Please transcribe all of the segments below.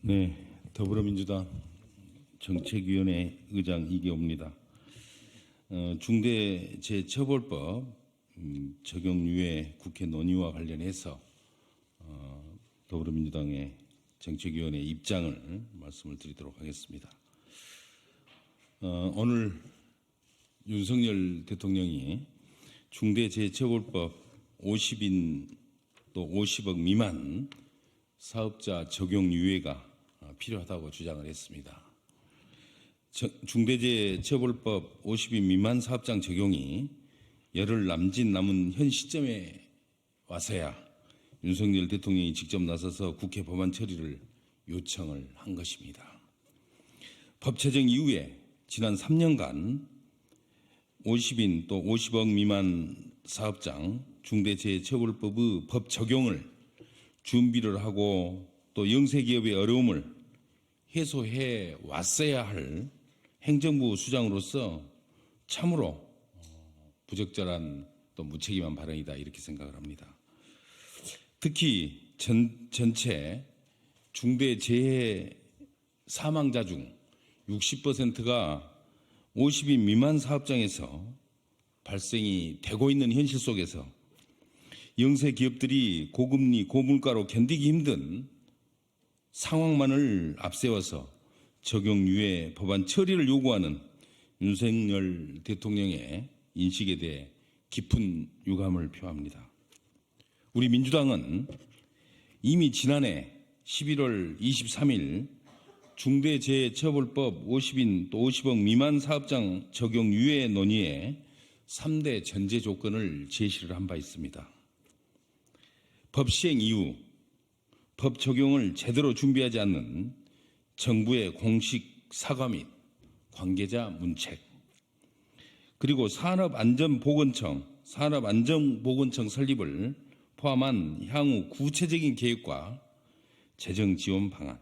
네, 더불어민주당 정책위원회 의장 이계호입니다. 중대재해처벌법 적용유예 국회 논의와 관련해서 더불어민주당의 정책위원회 입장을 말씀을 드리도록 하겠습니다. 오늘 윤석열 대통령이 중대재해처벌법 50인 또 50억 미만 사업자 적용 유예가 필요하다고 주장을 했습니다. 중대재해처벌법 50인 미만 사업장 적용이 열흘 남은 현 시점에 와서야 윤석열 대통령이 직접 나서서 국회 법안 처리를 요청을 한 것입니다. 법 제정 이후에 지난 3년간 50인 또 50억 미만 사업장 중대재해처벌법의 법 적용을 준비를 하고 또 영세기업의 어려움을 해소해 왔어야 할 행정부 수장으로서 참으로 부적절한 또 무책임한 발언이다 이렇게 생각을 합니다. 특히 전체 중대재해 사망자 중 60%가 50인 미만 사업장에서 발생이 되고 있는 현실 속에서 영세 기업들이 고금리, 고물가로 견디기 힘든 상황만을 앞세워서 적용유예 법안 처리를 요구하는 윤석열 대통령의 인식에 대해 깊은 유감을 표합니다. 우리 민주당은 이미 지난해 11월 23일 중대재해처벌법 50인 또 50억 미만 사업장 적용유예 논의에 3대 전제 조건을 제시를 한 바 있습니다. 법 시행 이후 법 적용을 제대로 준비하지 않는 정부의 공식 사과 및 관계자 문책, 그리고 산업안전보건청 설립을 포함한 향후 구체적인 계획과 재정 지원 방안,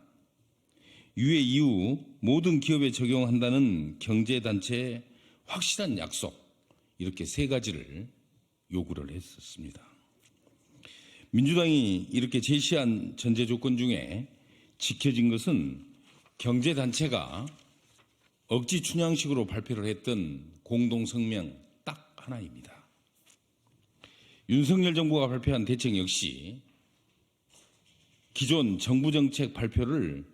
유예 이후 모든 기업에 적용한다는 경제단체의 확실한 약속, 이렇게 세 가지를 요구를 했었습니다. 민주당이 이렇게 제시한 전제 조건 중에 지켜진 것은 경제단체가 억지 춘향식으로 발표를 했던 공동성명 딱 하나입니다. 윤석열 정부가 발표한 대책 역시 기존 정부 정책 발표를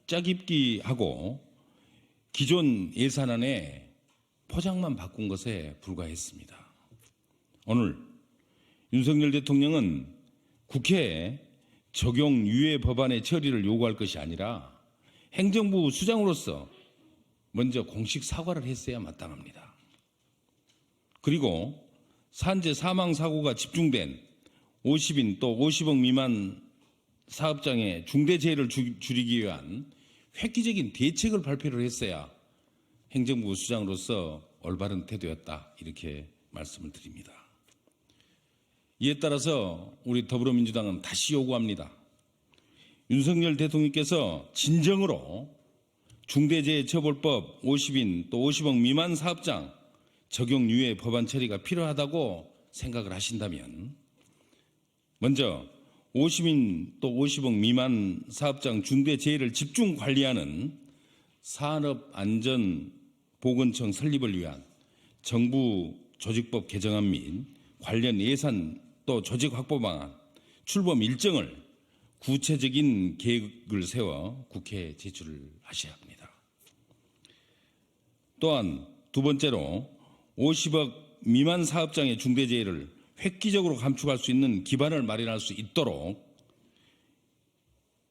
짜깁기 하고 기존 예산안에 포장만 바꾼 것에 불과했습니다. 오늘 윤석열 대통령은 국회에 적용 유예 법안의 처리를 요구할 것이 아니라 행정부 수장으로서 먼저 공식 사과를 했어야 마땅합니다. 그리고 산재 사망 사고가 집중된 50인 또 50억 미만 사업장의 중대재해를 줄이기 위한 획기적인 대책을 발표를 했어야 행정부 수장으로서 올바른 태도였다 이렇게 말씀을 드립니다. 이에 따라서 우리 더불어민주당은 다시 요구합니다. 윤석열 대통령께서 진정으로 중대재해처벌법 50인 또 50억 미만 사업장 적용 유예 법안 처리가 필요하다고 생각을 하신다면 먼저 50인 또 50억 미만 사업장 중대재해를 집중 관리하는 산업안전보건청 설립을 위한 정부 조직법 개정안 및 관련 예산 또 조직 확보 방안, 출범 일정을 구체적인 계획을 세워 국회에 제출을 하셔야 합니다. 또한 두 번째로 50억 미만 사업장의 중대재해를 획기적으로 감축할 수 있는 기반을 마련할 수 있도록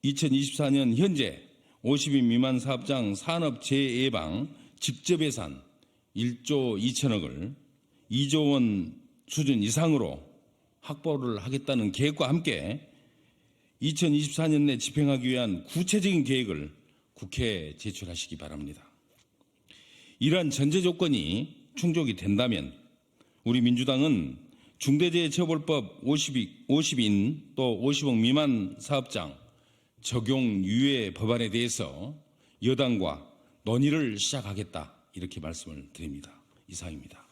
2024년 현재 50인 미만 사업장 산업재해 예방 직접 예산 1조 2천억을 2조 원 수준 이상으로 확보를 하겠다는 계획과 함께 2024년 내 집행하기 위한 구체적인 계획을 국회에 제출하시기 바랍니다. 이러한 전제 조건이 충족이 된다면 우리 민주당은 중대재해처벌법 50인 또 50억 미만 사업장 적용 유예 법안에 대해서 여당과 논의를 시작하겠다 이렇게 말씀을 드립니다. 이상입니다.